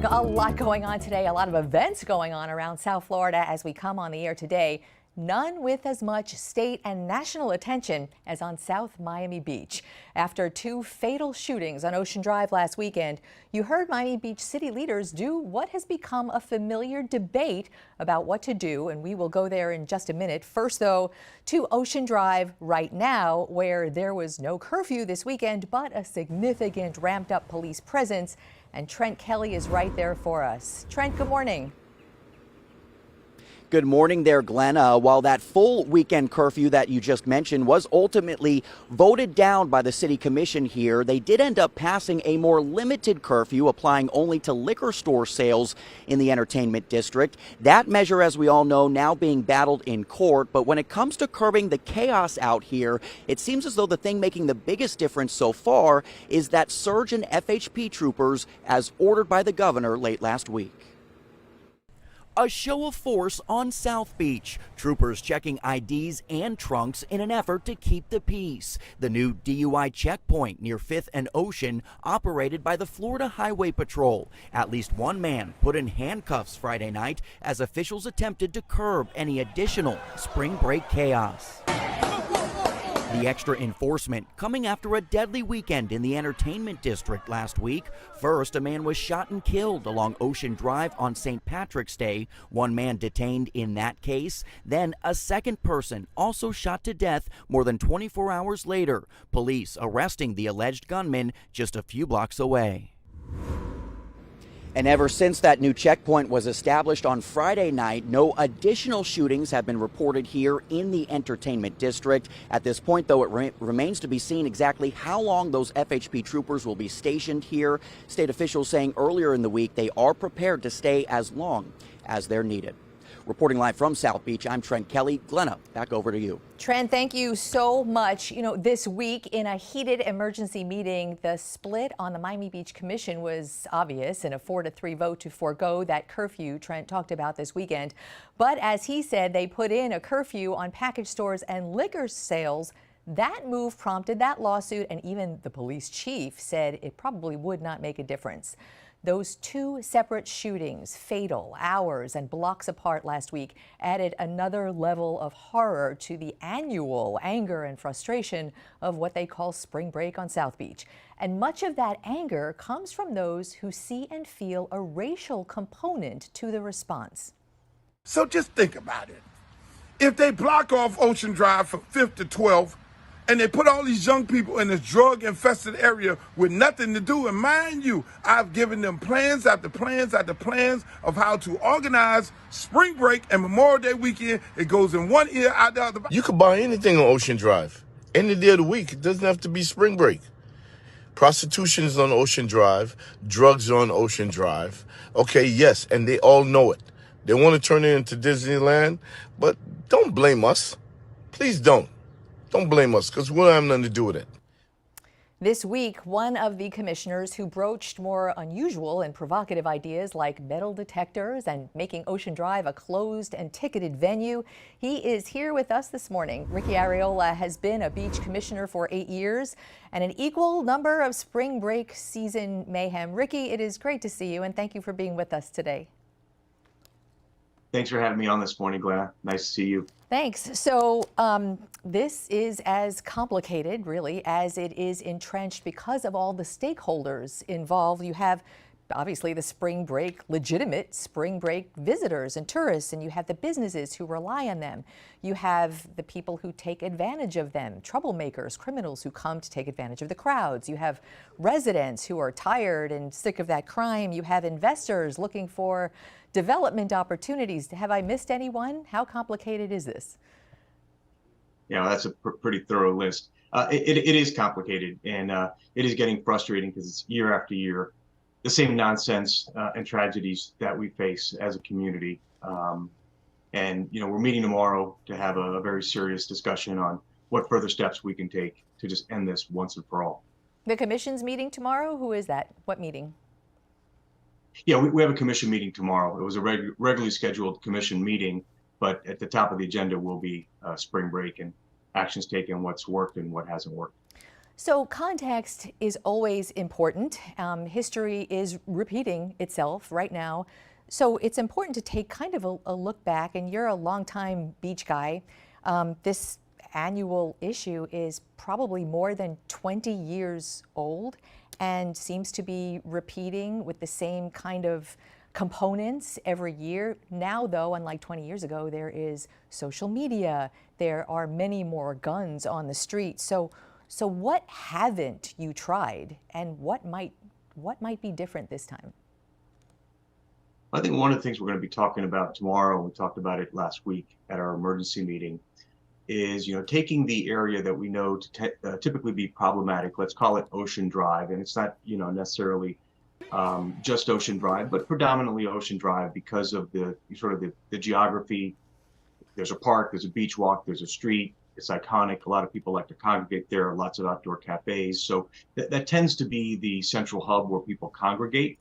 A lot going on today, a lot of events going on around South Florida as we come on the air today. None with as much state and national attention as on South Miami Beach. After two fatal shootings on Ocean Drive last weekend, you heard Miami Beach city leaders do what has become a familiar debate about what to do, and we will go there in just a minute. First, though, to Ocean Drive right now, where there was no curfew this weekend, but a significant ramped up police presence. And Trent Kelly is right there for us. Trent, good morning. Good morning there, Glenn. While that full weekend curfew that you just mentioned was ultimately voted down by the city commission here, they did end up passing a more limited curfew, applying only to liquor store sales in the entertainment district. That measure, as we all know, now being battled in court. But when it comes to curbing the chaos out here, it seems as though the thing making the biggest difference so far is that surge in FHP troopers as ordered by the governor late last week. A show of force on South Beach. Troopers checking IDs and trunks in an effort to keep the peace. The new DUI checkpoint near 5th and Ocean, operated by the Florida Highway Patrol. At least one man put in handcuffs Friday night as officials attempted to curb any additional spring break chaos. The extra enforcement coming after a deadly weekend in the entertainment district last week. First, a man was shot and killed along Ocean Drive on St. Patrick's Day. One man detained in that case. Then a second person also shot to death more than 24 hours later. Police arresting the alleged gunman just a few blocks away. And ever since that new checkpoint was established on Friday night, no additional shootings have been reported here in the entertainment district. At this point, though, it remains to be seen exactly how long those FHP troopers will be stationed here. State officials saying earlier in the week they are prepared to stay as long as they're needed. Reporting live from South Beach, I'm Trent Kelly. Glenna, back over to you. Trent, thank you so much. You know, this week in a heated emergency meeting, the split on the Miami Beach Commission was obvious in a 4-3 vote to forego that curfew Trent talked about this weekend. But as he said, they put in a curfew on package stores and liquor sales. That move prompted that lawsuit, and even the police chief said it probably would not make a difference. Those two separate shootings, fatal, hours and blocks apart last week, added another level of horror to the annual anger and frustration of what they call spring break on South Beach. And much of that anger comes from those who see and feel a racial component to the response. So just think about it. If they block off Ocean Drive from 5th to 12th, and they put all these young people in this drug-infested area with nothing to do. And mind you, I've given them plans after plans after plans of how to organize spring break and Memorial Day weekend. It goes in one ear, out the other. You could buy anything on Ocean Drive, any day of the week. It doesn't have to be spring break. Prostitution is on Ocean Drive. Drugs are on Ocean Drive. Okay, yes, and they all know it. They want to turn it into Disneyland, but don't blame us. Please don't. Don't blame us, because we don't have nothing to do with it. This week, one of the commissioners who broached more unusual and provocative ideas like metal detectors and making Ocean Drive a closed and ticketed venue, he is here with us this morning. Ricky Arriola has been a beach commissioner for 8 years and an equal number of spring break season mayhem. Ricky, it is great to see you, and thank you for being with us today. Thanks for having me on this morning, Glenn. Nice to see you. Thanks. So this is as complicated, really, as it is entrenched because of all the stakeholders involved. You have obviously the spring break, legitimate spring break visitors and tourists, and you have the businesses who rely on them. You have the people who take advantage of them, troublemakers, criminals who come to take advantage of the crowds. You have residents who are tired and sick of that crime. You have investors looking for development opportunities. Have I missed anyone? How complicated is this? Yeah, well, that's a pretty thorough list. It is complicated, and it is getting frustrating because it's year after year the same nonsense and tragedies that we face as a community. And you know, we're meeting tomorrow to have a very serious discussion on what further steps we can take to just end this once and for all. The commission's meeting tomorrow? Who is that? What meeting? Yeah, we have a commission meeting tomorrow. It was a regularly scheduled commission meeting, but at the top of the agenda will be spring break and actions taken, what's worked and what hasn't worked. So context is always important. History is repeating itself right now. So it's important to take kind of a look back, and you're a longtime beach guy. This annual issue is probably more than 20 years old and seems to be repeating with the same kind of components every year. Now, though, unlike 20 years ago, there is social media. There are many more guns on the street. So what haven't you tried, and what might be different this time? I think one of the things we're going to be talking about tomorrow, we talked about it last week at our emergency meeting, is taking the area that we know to typically be problematic. Let's call it Ocean Drive, and it's not necessarily just Ocean Drive, but predominantly Ocean Drive because of the geography. There's a park, there's a beach walk, there's a street. It's iconic. A lot of people like to congregate there. Lots of outdoor cafes. So that tends to be the central hub where people congregate.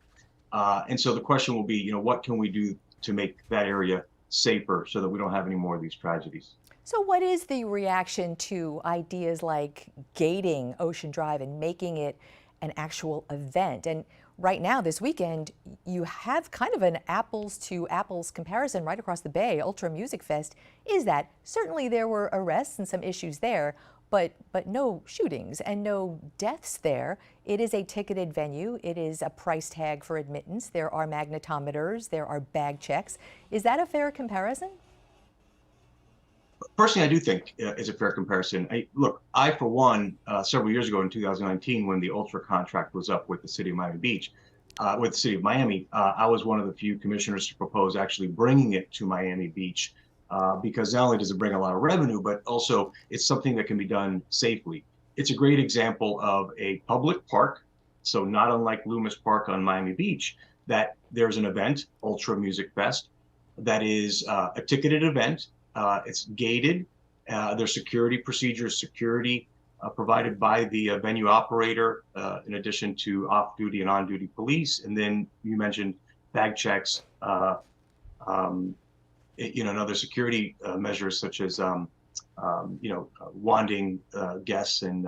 And so the question will be, what can we do to make that area safer so that we don't have any more of these tragedies? So what is the reaction to ideas like gating Ocean Drive and making it an actual event? And right now, this weekend, you have kind of an apples to apples comparison right across the bay. Ultra Music Fest is that. Certainly there were arrests and some issues there, but no shootings and no deaths there. It is a ticketed venue. It is a price tag for admittance. There are magnetometers. There are bag checks. Is that a fair comparison? Personally, I do think is a fair comparison. I, for one, several years ago in 2019, when the Ultra contract was up with the city of Miami Beach, with the city of Miami, I was one of the few commissioners to propose actually bringing it to Miami Beach because not only does it bring a lot of revenue, but also it's something that can be done safely. It's a great example of a public park, so not unlike Loomis Park on Miami Beach, that there's an event, Ultra Music Fest, that is a ticketed event. It's gated. There's security procedures, security provided by the venue operator, in addition to off-duty and on-duty police. And then you mentioned bag checks, and other security measures such as, wanding guests and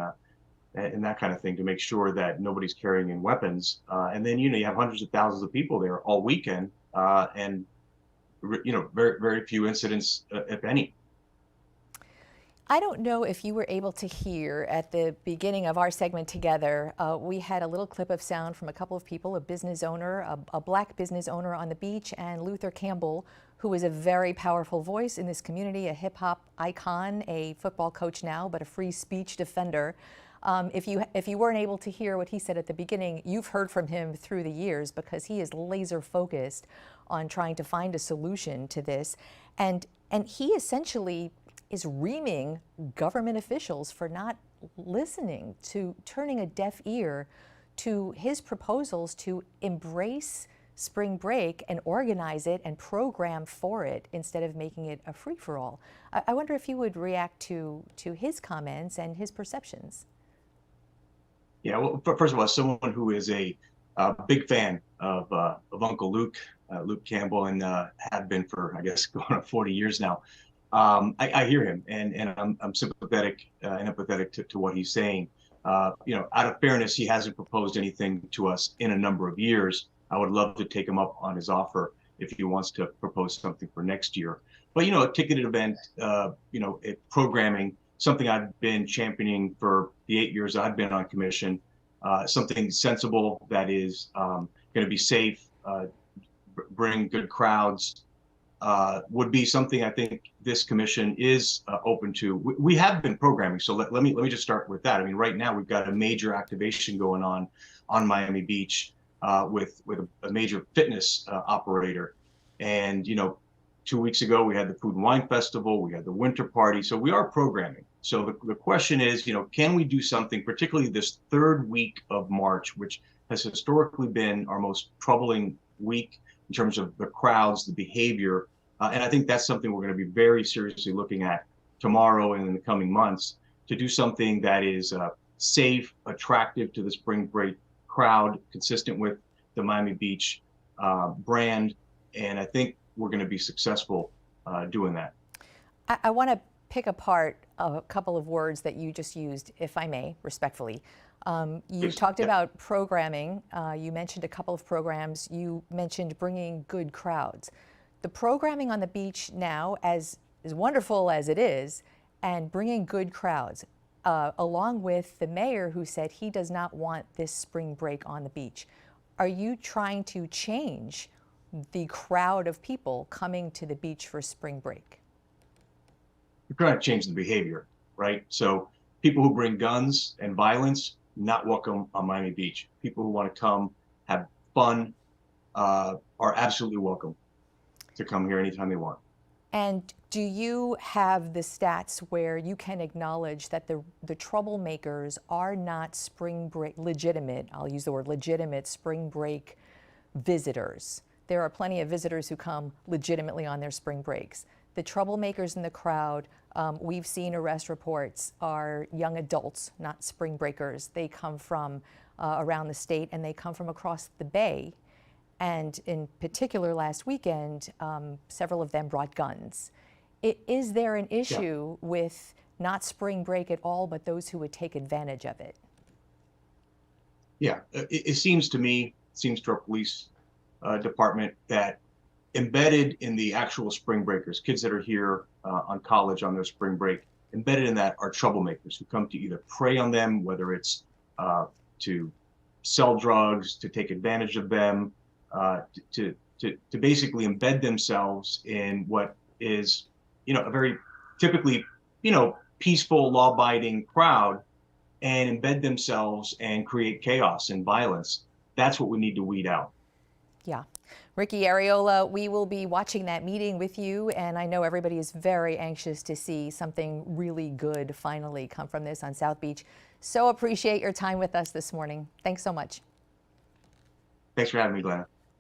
that kind of thing to make sure that nobody's carrying in weapons. And then, you have hundreds of thousands of people there all weekend, and very, very few incidents, if any. I don't know if you were able to hear at the beginning of our segment together, we had a little clip of sound from a couple of people, a business owner, a black business owner on the beach, and Luther Campbell, who is a very powerful voice in this community, a hip hop icon, a football coach now, but a free speech defender. If you weren't able to hear what he said at the beginning, you've heard from him through the years because he is laser focused on trying to find a solution to this. And he essentially is reaming government officials for not listening, to turning a deaf ear to his proposals to embrace spring break and organize it and program for it instead of making it a free-for-all. I wonder if you would react to his comments and his perceptions. Yeah, well, first of all, someone who is a big fan of Uncle Luke, Luke Campbell, and have been for, I guess, going on 40 years now. I hear him, and I'm sympathetic and empathetic to what he's saying. Out of fairness, he hasn't proposed anything to us in a number of years. I would love to take him up on his offer if he wants to propose something for next year. But a ticketed event, programming, something I've been championing for the 8 years I've been on commission. Something sensible that is going to be safe, bring good crowds, would be something I think this commission is open to. We have been programming, so let me just start with that. I mean, right now we've got a major activation going on Miami Beach with a major fitness operator, and 2 weeks ago we had the Food and Wine Festival, we had the Winter Party, so we are programming. So the question is, can we do something, particularly this third week of March, which has historically been our most troubling week in terms of the crowds, the behavior. And I think that's something we're going to be very seriously looking at tomorrow and in the coming months, to do something that is safe, attractive to the spring break crowd, consistent with the Miami Beach brand. And I think we're going to be successful doing that. I want to pick apart a couple of words that you just used, if I may, respectfully. You Please. talked Yeah. about programming. You mentioned a couple of programs. You mentioned bringing good crowds. The programming on the beach now, as wonderful as it is, and bringing good crowds, along with the mayor who said he does not want this spring break on the beach. Are you trying to change the crowd of people coming to the beach for spring break? We're trying to change the behavior, right? So people who bring guns and violence, not welcome on Miami Beach. People who want to come have fun are absolutely welcome to come here anytime they want. And do you have the stats where you can acknowledge that the troublemakers are not spring break legitimate, I'll use the word legitimate, spring break visitors? There are plenty of visitors who come legitimately on their spring breaks. The troublemakers in the crowd, we've seen arrest reports, are young adults, not spring breakers. They come from around the state, and they come from across the bay. And in particular, last weekend, several of them brought guns. Is there an issue with not spring break at all, but those who would take advantage of it? Yeah, it seems to me, seems to our police department, that embedded in the actual spring breakers, kids that are here on college on their spring break, embedded in that are troublemakers who come to either prey on them, whether it's to sell drugs, to take advantage of them, to basically embed themselves in what is, a very typically, peaceful, law-abiding crowd, and embed themselves and create chaos and violence. That's what we need to weed out. Yeah. Ricky Arriola, we will be watching that meeting with you, and I know everybody is very anxious to see something really good finally come from this on South Beach. So appreciate your time with us this morning. Thanks so much. Thanks for having me, Glenna.